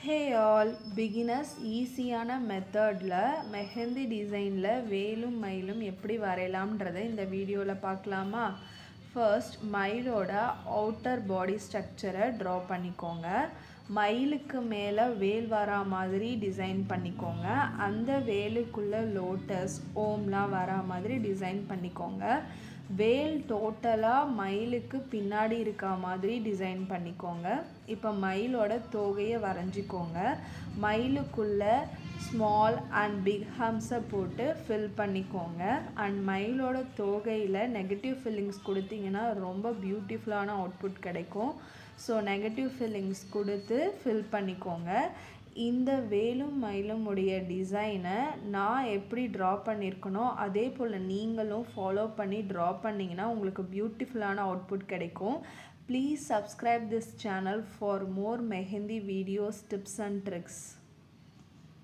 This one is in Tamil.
Hey all, beginners ஈஸியான மெத்தடில் மெஹந்தி டிசைனில் வேலும் மயிலும் எப்படி வரையலாம்ன்றதை இந்த வீடியோவில் பார்க்கலாமா. ஃபர்ஸ்ட் மயிலோட அவுட்டர் பாடி ஸ்ட்ரக்சரை ட்ரா பண்ணிக்கோங்க. மயிலுக்கு மேலே வேல் வரா மாதிரி டிசைன் பண்ணிக்கோங்க. அந்த வேலுக்குள்ளே லோட்டஸ் ஓம்லாம் வரா மாதிரி டிசைன் பண்ணிக்கோங்க. வேல் டோட்டலாக மயிலுக்கு பின்னாடி இருக்கா மாதிரி டிசைன் பண்ணிக்கோங்க. இப்போ மயிலோட தோகையை வரைஞ்சிக்கோங்க. மயிலுக்குள்ளே ஸ்மால் அண்ட் பிக் ஹம்ஸை போட்டு ஃபில் பண்ணிக்கோங்க. அண்ட் மயிலோட தோகையில் நெகட்டிவ் ஃபில்லிங்ஸ் கொடுத்தீங்கன்னா ரொம்ப பியூட்டிஃபுல்லான அவுட்புட் கிடைக்கும். ஸோ நெகட்டிவ் ஃபில்லிங்ஸ் கொடுத்து ஃபில் பண்ணிக்கோங்க. இந்த வேலும் மயிலும் உடைய டிசைனை நான் எப்படி ட்ரா பண்ணியிருக்கனோ அதே போல் நீங்களும் ஃபாலோ பண்ணி ட்ரா பண்ணிங்கன்னா உங்களுக்கு பியூட்டிஃபுல்லான அவுட்புட் கிடைக்கும். Please subscribe this channel for more mehndi videos, tips and tricks.